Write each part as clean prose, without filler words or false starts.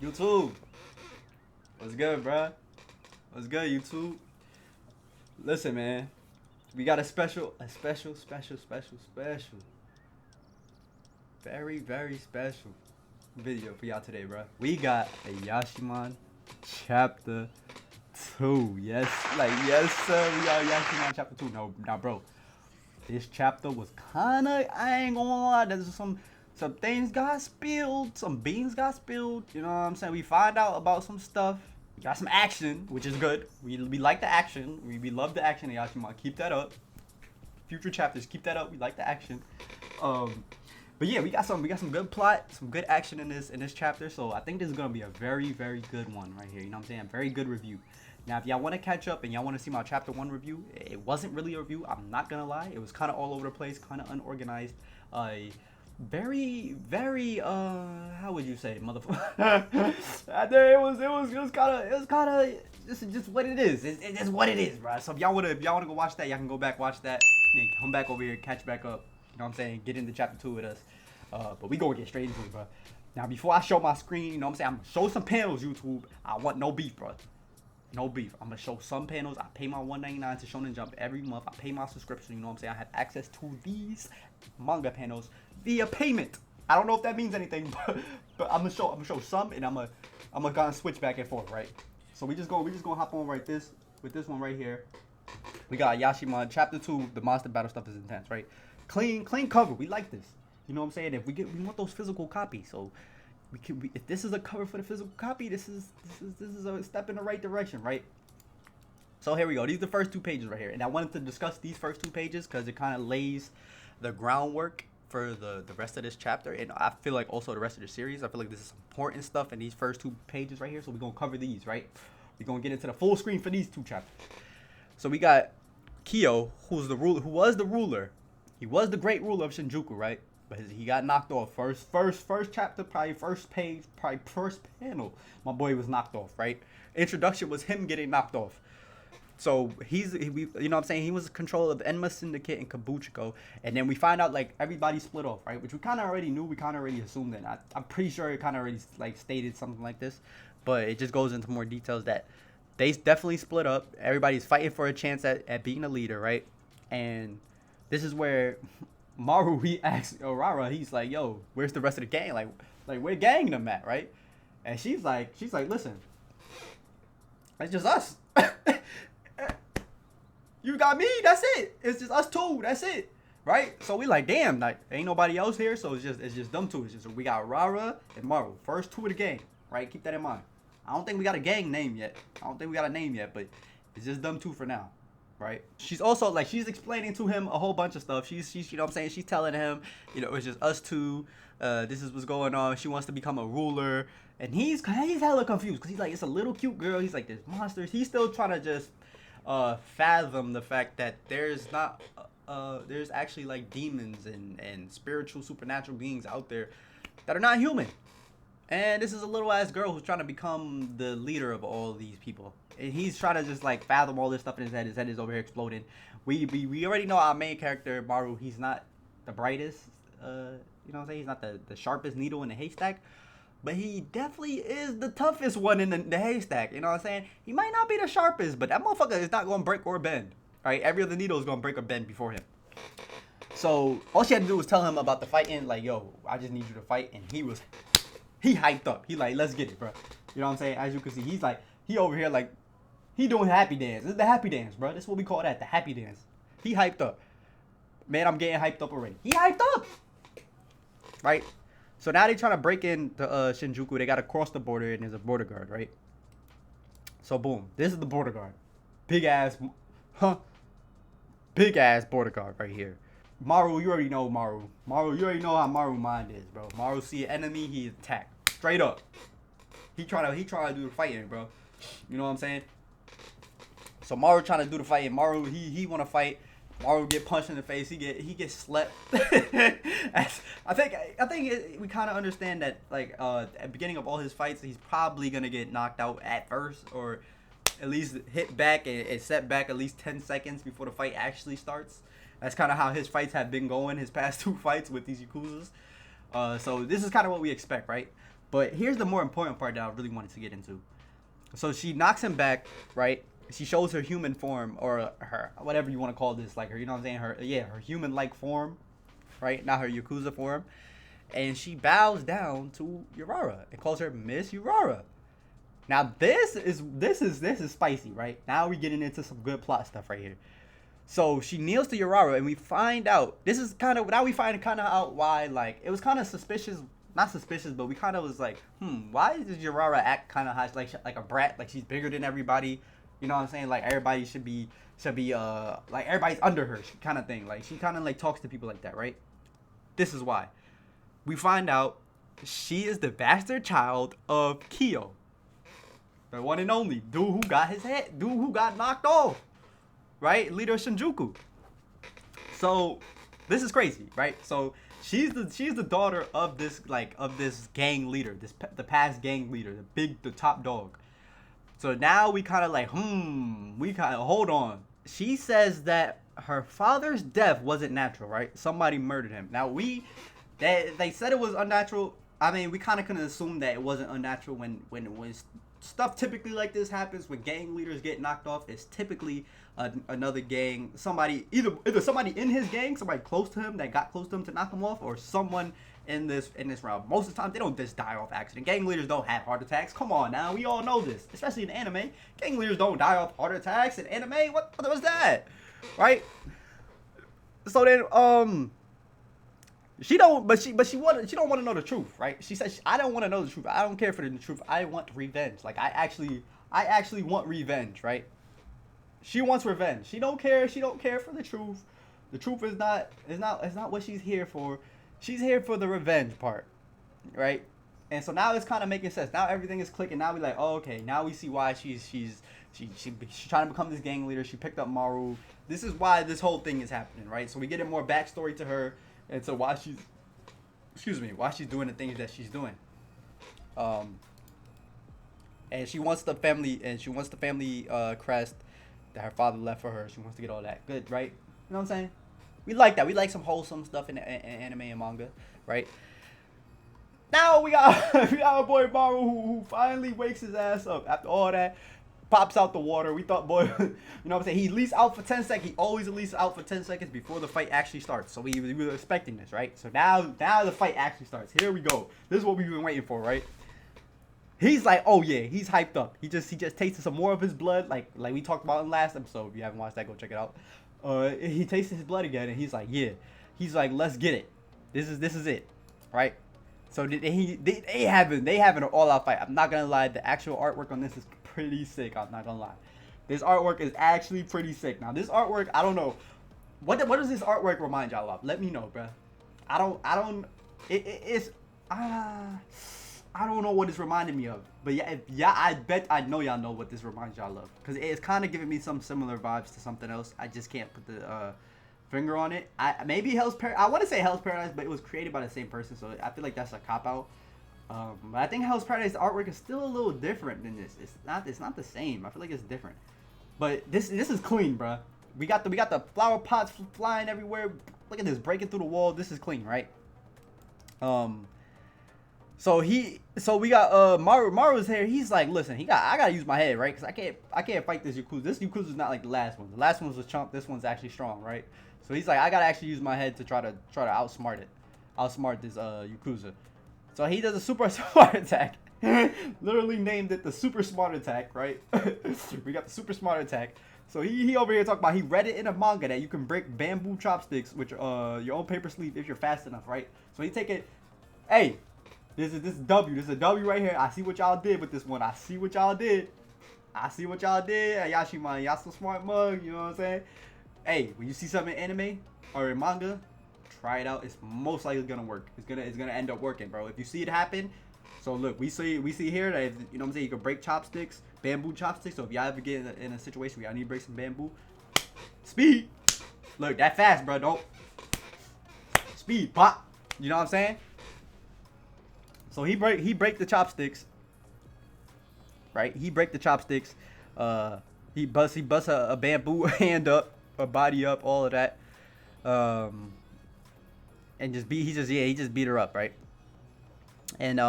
YouTube, what's good, bruh? What's good, YouTube? Listen, man, we got a special, very, very special video for y'all today, bruh. We got a Yashimon chapter 2. Yes, yes, sir. We got Yashimon chapter 2. No, now, bro, this chapter was kinda, I ain't gonna lie, there's some things got spilled, some beans got spilled, you know what I'm saying? We find out about some stuff. We got some action, which is good. We like the action. We love the action, Yashima. Keep that up. Future chapters, keep that up. We like the action. But yeah, we got some good plot, some good action in this chapter. So I think this is gonna be a very, very good one right here. You know what I'm saying? Very good review. Now, if y'all want to catch up and y'all want to see my chapter 1 review, it wasn't really a review. I'm not gonna lie. It was kind of all over the place, kind of unorganized. Very, very, how would you say, motherfucker? It was kind of, just what it is. It's just what it is, bro. So if y'all wanna go watch that, y'all can go back, watch that, then come back over here, catch back up. You know what I'm saying? Get into chapter 2 with us. But we gonna get straight into it, bro. Now, before I show my screen, you know what I'm saying? I'm gonna show some panels, YouTube. I want no beef, bro. No beef. I'm gonna show some panels. I pay my $1.99 to Shonen Jump every month. I pay my subscription. You know what I'm saying? I have access to these manga panels via payment. I don't know if that means anything, but I'm gonna show some, and I'm gonna kind of switch back and forth, right? So we just gonna hop on with this one right here. We got Yashimon chapter 2. The monster battle stuff is intense, right? Clean cover. We like this. You know what I'm saying? If we want those physical copies. So if this is a cover for the physical copy, this is a step in the right direction, right? So here we go. These are the first 2 pages right here, and I wanted to discuss these first 2 pages because it kind of lays the groundwork for the rest of this chapter, and I feel like also the rest of the series. I feel like this is important stuff in these first 2 pages right here, so we're gonna cover these, right? We're gonna get into the full screen for these 2 chapters. So we got Kyo, who was the ruler. He was the great ruler of Shinjuku, right? But he got knocked off first chapter, probably first page, probably first panel. My boy was knocked off, right? Introduction was him getting knocked off. So you know what I'm saying? He was in control of Enma Syndicate and Kabuchiko, and then we find out like everybody split off, right? Which we kind of already knew. We kind of already assumed that. I'm pretty sure it kind of already like stated something like this, but it just goes into more details that they definitely split up. Everybody's fighting for a chance at being a leader, right? And this is where Maru, he asks Urara, he's like, yo, where's the rest of the gang? Like where gang them at, right? And she's like, listen, it's just us. You got me, that's it. It's just us 2, that's it. Right? So we like, damn, like ain't nobody else here, so it's just them 2. It's just we got Urara and Maru. First 2 of the gang, right? Keep that in mind. I don't think we got a gang name yet. But it's just them 2 for now. Right? She's also like, she's explaining to him a whole bunch of stuff. She's you know what I'm saying? She's telling him, you know, it's just us 2. This is what's going on. She wants to become a ruler. And he's hella confused because he's like, it's a little cute girl. He's like, there's monsters. He's still trying to just fathom the fact that there's actually like demons and spiritual supernatural beings out there that are not human. And this is a little ass girl who's trying to become the leader of all these people. And he's trying to just like fathom all this stuff in his head. His head is over here exploding. We already know our main character, Maru, he's not the brightest, you know what I'm saying? He's not the sharpest needle in the haystack. But he definitely is the toughest one in the haystack. You know what I'm saying? He might not be the sharpest, but that motherfucker is not going to break or bend. Right? Every other needle is going to break or bend before him. So all she had to do was tell him about the fighting. Like, yo, I just need you to fight. And he hyped up. He like, let's get it, bro. You know what I'm saying? As you can see, he's like, he over here like, he doing happy dance. This is the happy dance, bro. This is what we call that, the happy dance. He hyped up. Man, I'm getting hyped up already. He hyped up. Right? So now they trying to break in to Shinjuku. They got to cross the border, and there's a border guard, right? So boom, this is the border guard. Big ass border guard right here. Maru, you already know Maru. You already know how Maru mind is, bro. Maru see an enemy, he attack. Straight up. He try to do the fighting, bro. You know what I'm saying? So Maru trying to do the fighting. Maru, he want to fight. Maru get punched in the face. He gets slept. I think we kind of understand that like at the beginning of all his fights, he's probably gonna get knocked out at first, or at least hit back and set back at least 10 seconds before the fight actually starts. That's kind of how his fights have been going, his past 2 fights with these Yakuzas. So this is kind of what we expect, right? But here's the more important part that I really wanted to get into. So she knocks him back, right? She shows her human form, or her whatever you want to call this, like her, you know what I'm saying? Her human like form, right? Not her Yakuza form. And she bows down to Urara and calls her Miss Urara. Now this is spicy, right? Now we're getting into some good plot stuff right here. So she kneels to Urara, and we find out this is kind of now we find kind of out why, like, it was kind of suspicious, not suspicious, but we kind of was like, why does Urara act kind of like a brat, like she's bigger than everybody, you know what I'm saying? Like everybody should be like everybody's under her kind of thing. Like she kind of like talks to people like that, right? This is why. We find out she is the bastard child of Kyo, the one and only dude who got knocked off, right? Leader of Shinjuku. So this is crazy, right? So she's the daughter of this gang leader, the past gang leader, the top dog. So now we kind of like, we kind of hold on. She says that her father's death wasn't natural, right? Somebody murdered him. Now they said it was unnatural. I mean, we kind of couldn't assume that it wasn't unnatural when stuff typically like this happens. When gang leaders get knocked off, it's typically another gang, somebody either somebody in his gang, somebody close to him that got close to him to knock him off, or someone in this realm. Most of the time, they don't just die off accident. Gang leaders don't have heart attacks. Come on now, we all know this, especially in anime. Gang leaders don't die off heart attacks in anime. What was that, right? So then she don't want to know the truth, right? She says, I don't want to know the truth. I don't care for the truth. I want revenge. Like I actually want revenge, right? She wants revenge. She don't care for the truth. The truth is not what she's here for. She's here for the revenge part, right? And so now it's kind of making sense. Now everything is clicking. Now we like, oh, okay. Now we see why she's trying to become this gang leader. She picked up Maru. This is why this whole thing is happening, right? So we get more backstory to her, and so why she's doing the things that she's doing. And she wants the family crest that her father left for her. She wants to get all that. Good, right? You know what I'm saying? We like that. We like some wholesome stuff in anime and manga, right? Now we got our boy Maru who finally wakes his ass up after all that. Pops out the water. We thought, boy, you know what I'm saying? He at least out for 10 seconds. He always at least out for 10 seconds before the fight actually starts. So we were expecting this, right? So now the fight actually starts. Here we go. This is what we've been waiting for, right? He's like, oh yeah, he's hyped up. He just tasted some more of his blood, like we talked about in the last episode. If you haven't watched that, go check it out. He tasted his blood again, and he's like, yeah. He's like, let's get it. This is it, right? So they have an all-out fight. I'm not gonna lie, the actual artwork on this is pretty sick. I'm not gonna lie, this artwork is actually pretty sick. Now this artwork, I don't know, what does this artwork remind y'all of? Let me know, bruh. I don't know what it's reminding me of, but yeah, I bet I know y'all know what this reminds y'all of, because it's kind of giving me some similar vibes to something else. I just can't put the finger on it. Maybe I want to say Hell's Paradise, but it was created by the same person, so I feel like that's a cop out. But I think Hell's Paradise artwork is still a little different than this. It's not the same. I feel like it's different. But this is clean, bruh. We got the flower pots flying everywhere. Look at this, breaking through the wall. This is clean, right? So we got Maru's here. He's like, listen, I gotta use my head, right? Because I can't fight this Yakuza. This Yakuza's not like the last one. The last one was a chump. This one's actually strong, right? So he's like, I gotta actually use my head to try to outsmart this Yakuza. So he does a super smart attack. Literally named it the super smart attack, right? We got the super smart attack. So he over here talking about, he read it in a manga that you can break bamboo chopsticks with your own paper sleeve if you're fast enough, right? So he take it. Hey, this is W. This is a W right here. I see what y'all did with this one. I see what y'all did. Ayashimon, y'all so smart mug. You know what I'm saying? Hey, when you see something in anime or in manga, try it out. It's most likely gonna work. It's gonna end up working, bro. If you see it happen. So look, we see here that, you know what I'm saying, you can break chopsticks, bamboo chopsticks. So if y'all ever get in a situation where y'all need to break some bamboo, speed. Look, that fast, bro. Don't speed, pop. You know what I'm saying? So he break the chopsticks, right? He break the chopsticks. He busts a bamboo hand up, a body up, all of that. And he just beat her up, right? And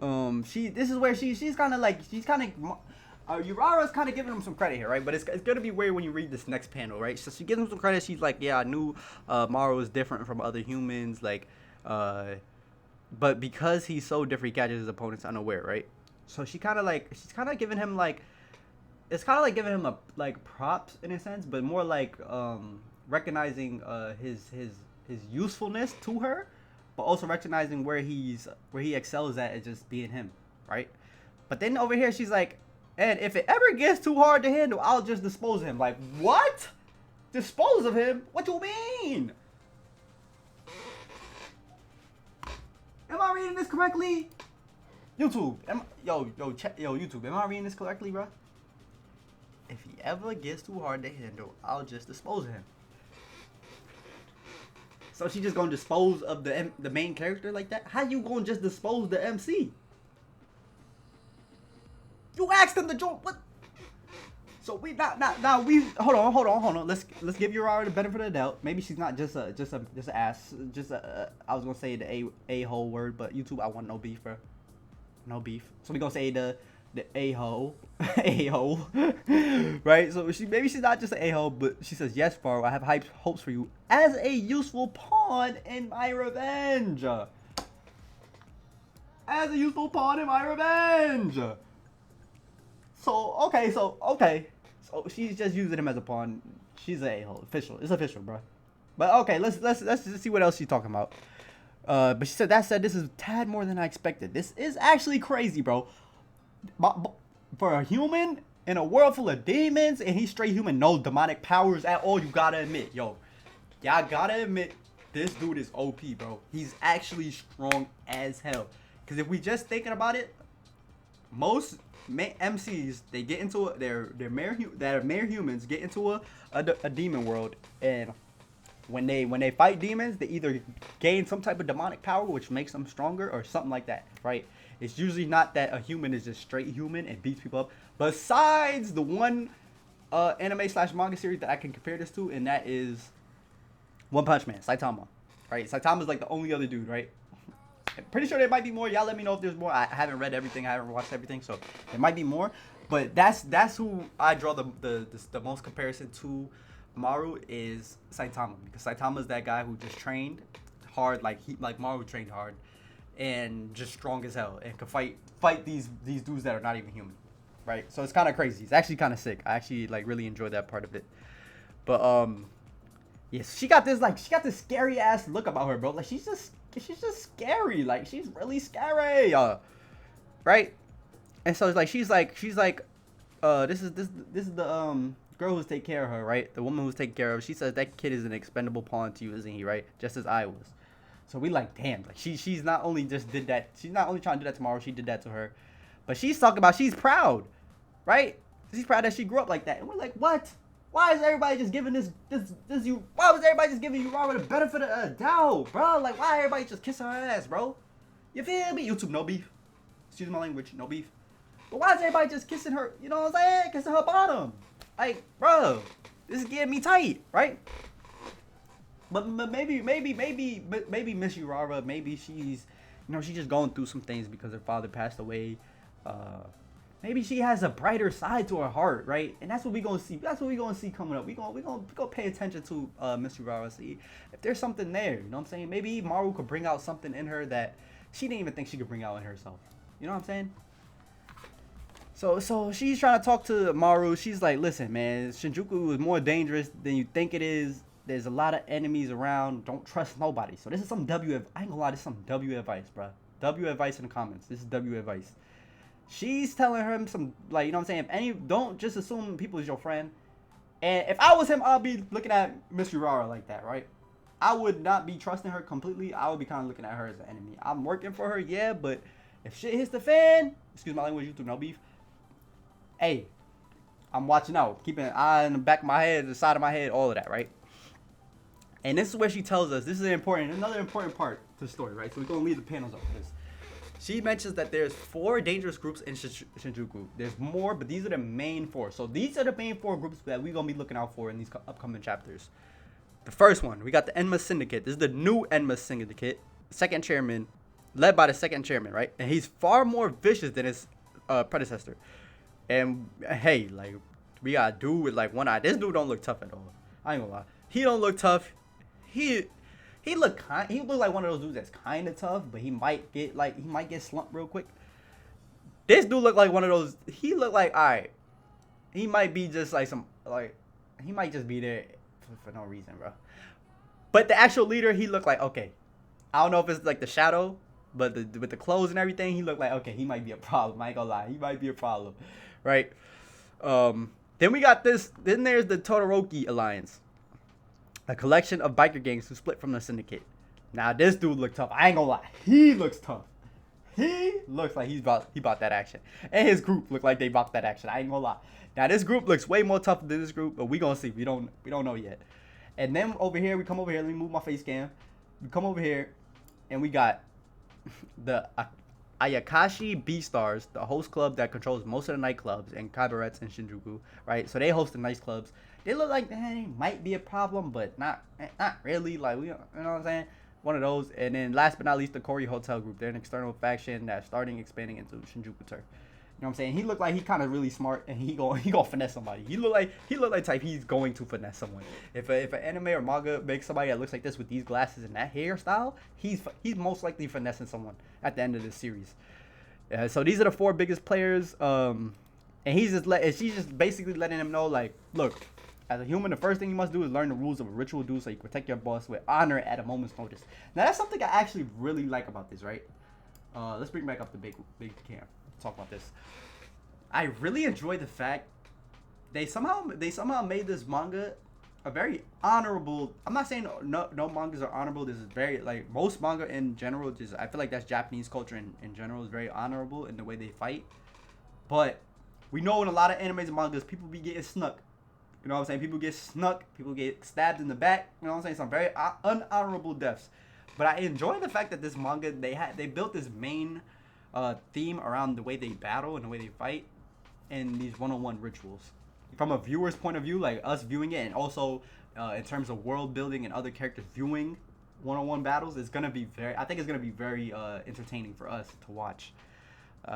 This is where she's kind of like Urara's kind of giving him some credit here, right? But it's gonna be weird when you read this next panel, right? So she gives him some credit. She's like, yeah, I knew Maru was different from other humans, like, but because he's so different, he catches his opponents unaware, right? So she's kind of giving him like, it's kind of like giving him a like props in a sense, but more like recognizing his usefulness to her, but also recognizing where he excels at just being him, right? But then over here she's like, and if it ever gets too hard to handle, I'll just dispose of him. Like, what? Dispose of him? What you mean? Am I reading this correctly? YouTube, YouTube, am I reading this correctly, bro? If he ever gets too hard to handle, I'll just dispose of him. So she just gonna dispose of the main character like that? How you gonna just dispose the MC? You asked him to join. What? So we now we hold on. Let's give Urara the benefit of the doubt. Maybe she's not just an ass. I was gonna say the a-hole word, but YouTube, I want no beef, bro. No beef. So we gonna say the a-hole, a-hole, right? So maybe she's not just an a-hole, but she says, yes, Faro, I have high hopes for you as a useful pawn in my revenge. As a useful pawn in my revenge. So okay. So she's just using him as a pawn. She's an a-hole. Official. It's official, bro. But okay, let's just see what else she's talking about. But she said, this is a tad more than I expected. This is actually crazy, bro. For a human in a world full of demons, and he's straight human, no demonic powers at all, you gotta admit, y'all gotta admit, this dude is OP, bro. He's actually strong as hell. Because if we just thinking about it, most MCs, they get into they're mere humans get into a demon world, and when they fight demons, they either gain some type of demonic power which makes them stronger or something like that, right? It's usually not that a human is just straight human and beats people up. Besides the one anime/manga series that I can compare this to, and that is One Punch Man, Saitama, right? Saitama's like the only other dude, right? I'm pretty sure there might be more. Y'all let me know if there's more. I haven't read everything. I haven't watched everything, so there might be more. But that's who I draw the most comparison to. Maru is Saitama, because Saitama's that guy who just trained hard, like Maru trained hard, and just strong as hell, and could fight these dudes that are not even human, right? So it's kind of crazy. It's actually kind of sick. I actually like really enjoyed that part of it. But yes, she got this scary ass look about her, bro. Like she's just scary. Like she's really scary, right? And so it's like she's like this is the girl who's taking care of her, right? The woman who's taking care of her. She says that kid is an expendable pawn to you, isn't he, right? Just as I was. So we like, damn, like she's not only just did that, she's not only trying to do that tomorrow, she did that to her. But she's talking about she's proud, right? She's proud that she grew up like that. And we're like, what? Why is everybody just giving why was everybody just giving Urara the benefit of the doubt, bro? Like, why everybody just kissing her ass, bro? You feel me? YouTube, no beef. Excuse my language, no beef. But why is everybody just kissing her, you know what I'm saying? Kissing her bottom. Like, bro, this is getting me tight, right? But maybe Miss Urara, maybe she's, she's just going through some things because her father passed away. Maybe she has a brighter side to her heart, right? And that's what we gonna see. That's what we gonna see coming up. We gonna pay attention to Miss Urara, see if there's something there. You know what I'm saying? Maybe Maru could bring out something in her that she didn't even think she could bring out in herself. You know what I'm saying? So she's trying to talk to Maru. She's like, listen, man, Shinjuku is more dangerous than you think it is. There's a lot of enemies around. Don't trust nobody. So this is some I ain't gonna lie, this is some W advice, bro. W advice in the comments. This is W advice. She's telling him some, like, you know what I'm saying? Don't just assume people is your friend. And if I was him, I'll be looking at Miss Urara like that, right? I would not be trusting her completely. I would be kind of looking at her as an enemy. I'm working for her, yeah, but if shit hits the fan, excuse my language, YouTube, no beef. Hey, I'm watching out, keeping an eye in the back of my head, the side of my head, all of that, right? And this is where she tells us, this is another important part to the story, right? So we're going to leave the panels up for this. She mentions that there's 4 dangerous groups in Shinjuku. There's more, but these are the main 4. So these are the main 4 groups that we're going to be looking out for in these upcoming chapters. The first one, we got the Enma Syndicate. This is the new Enma Syndicate. Second chairman, led by the second chairman, right? And he's far more vicious than his predecessor. And hey, like, we got a dude with like one eye. This dude don't look tough at all. I ain't gonna lie. He don't look tough. He look like one of those dudes that's kind of tough, but he might get slumped real quick. This dude look like one of those. He look like, all right, he might be just like he might just be there for no reason, bro. But the actual leader, he looked like, okay, I don't know if it's like the shadow, but with the clothes and everything, he looked like, okay, he might be a problem. I ain't gonna lie, he might be a problem, right? Then we got this. Then there's the Todoroki Alliance, a collection of biker gangs who split from the syndicate. Now this dude look tough. I ain't gonna lie, he looks tough. He looks like he bought that action, and his group look like they bought that action. I ain't gonna lie. Now this group looks way more tougher than this group, but we gonna see. We don't know yet. And then over here, we come over here. Let me move my face cam. We come over here, and we got the Ayakashi B-Stars, the host club that controls most of the nightclubs and cabarets in Shinjuku, right? So they host the nightclubs. They look like they might be a problem, but not really. Like, you know what I'm saying? One of those. And then last but not least, the Kori Hotel Group. They're an external faction that's expanding into Shinjuku turf. You know what I'm saying? He looked like he kind of really smart, and he gonna finesse somebody. He look like type he's going to finesse someone. If an anime or manga makes somebody that looks like this with these glasses and that hairstyle, he's most likely finessing someone at the end of this series. So these are the 4 biggest players, and she's just basically letting him know, like, look, as a human, the first thing you must do is learn the rules of a ritual duel so you protect your boss with honor at a moment's notice. Now that's something I actually really like about this, right? Let's bring back up the big cam. Talk about this. I really enjoy the fact they somehow made this manga a very honorable. I'm not saying no mangas are honorable. This is very, like, most manga in general, just I feel like that's Japanese culture in general is very honorable in the way they fight. But we know in a lot of animes and mangas, people be getting snuck. You know what I'm saying? People get snuck. People get stabbed in the back. You know what I'm saying? Some very unhonorable deaths. But I enjoy the fact that this manga, they built this main theme around the way they battle and the way they fight and these one-on-one rituals. From a viewer's point of view, like us viewing it, and also in terms of world building and other characters viewing one-on-one battles, I think it's gonna be very entertaining for us to watch.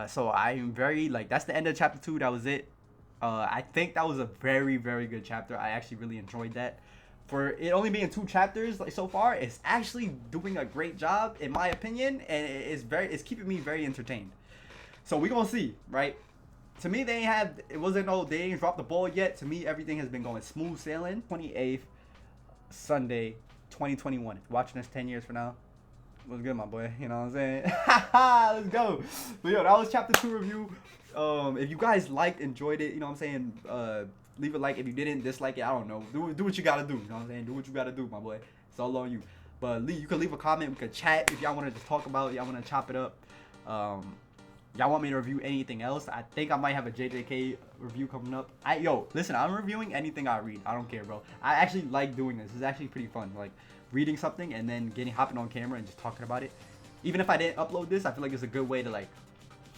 So I'm very, like, that's the end of chapter 2. That was it. I think that was a very, very good chapter. I actually really enjoyed that. For it only being 2 chapters, like, so far, it's actually doing a great job in my opinion, and it's keeping me very entertained. So we gonna see, right? To me, they ain't dropped the ball yet. To me, everything has been going smooth sailing. 28th Sunday, 2021. If you're watching this 10 years from now, what's good, my boy? You know what I'm saying? Let's go. But yo, that was chapter 2 review. If you guys enjoyed it, you know what I'm saying? Leave a like. If you didn't, dislike it. I don't know. Do what you gotta do. You know what I'm saying? Do what you gotta do, my boy. It's all on you. But you can leave a comment. We could chat if y'all want to just talk about it. Y'all want to chop it up. Y'all want me to review anything else? I think I might have a JJK review coming up. Listen, I'm reviewing anything I read. I don't care, bro. I actually like doing this. It's actually pretty fun. Like, reading something and then hopping on camera and just talking about it. Even if I didn't upload this, I feel like it's a good way to, like,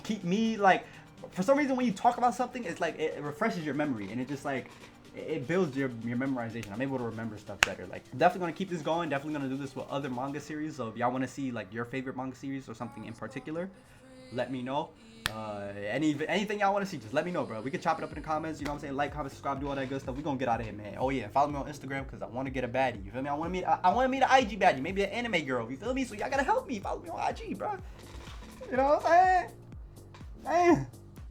keep me, like, for some reason when you talk about something, it's like it refreshes your memory, and it just, like, it builds your memorization. I'm able to remember stuff better. Like, definitely gonna keep this going. Definitely gonna do this with other manga series. So if y'all want to see, like, your favorite manga series or something in particular, let me know. Anything y'all want to see, just let me know, bro. We can chop it up in the comments. You know what I'm saying? Like, comment, subscribe, do all that good stuff. We gonna get out of here, man. Oh yeah, follow me on Instagram because I want to get a baddie. You feel me? I want to meet an IG baddie, maybe an anime girl. You feel me? So y'all gotta help me. Follow me on IG, bro. You know what I'm saying? Man.